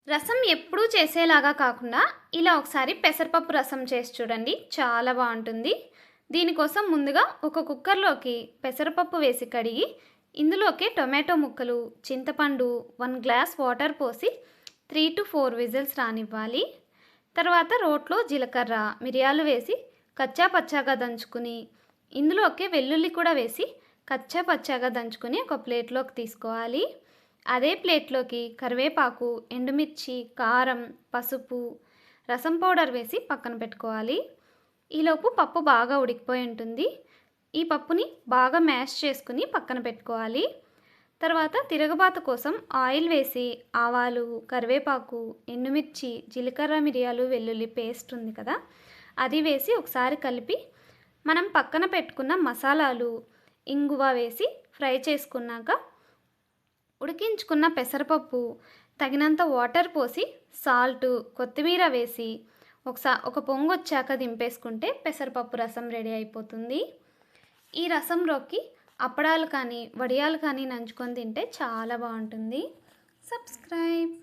రసం ఎప్పుడూ చేసేలాగా కాకుండా ఇలా ఒకసారి పెసరపప్పు రసం చేసి చూడండి, చాలా బాగుంటుంది. దీనికోసం ముందుగా ఒక కుక్కర్లోకి పెసరపప్పు వేసి కడిగి ఇందులోకి టొమాటో ముక్కలు, చింతపండు, 1 గ్లాస్ వాటర్ పోసి 3 to 4 విజిల్స్ రానివ్వాలి. తర్వాత రోట్లో జీలకర్ర, మిరియాలు వేసి కచ్చా పచ్చాగా దంచుకుని ఇందులోకి వెల్లుల్లి కూడా వేసి కచ్చా పచ్చాగా దంచుకుని ఒక ప్లేట్లోకి తీసుకోవాలి. అదే ప్లేట్లోకి కరివేపాకు, ఎండుమిర్చి, కారం, పసుపు, రసం పౌడర్ వేసి పక్కన పెట్టుకోవాలి. ఈలోపు పప్పు బాగా ఉడికిపోయి ఉంటుంది. ఈ పప్పుని బాగా మ్యాష్ చేసుకుని పక్కన పెట్టుకోవాలి. తర్వాత తిరగబాత కోసం ఆయిల్ వేసి ఆవాలు, కరివేపాకు, ఎండుమిర్చి, జీలకర్ర, మిరియాలు, వెల్లుల్లి పేస్ట్ ఉంది కదా, అది వేసి ఒకసారి కలిపి మనం పక్కన పెట్టుకున్న మసాలాలు, ఇంగువ వేసి ఫ్రై చేసుకున్నాక ఉడికించుకున్న పెసరపప్పు, తగినంత వాటర్ పోసి సాల్ట్, కొత్తిమీర వేసి ఒక పొంగు వచ్చాక దింపేసుకుంటే పెసరపప్పు రసం రెడీ అయిపోతుంది. ఈ రసంలోకి అప్పడాలు కానీ వడియాలు కానీ నంచుకొని తింటే చాలా బాగుంటుంది. సబ్స్క్రైబ్.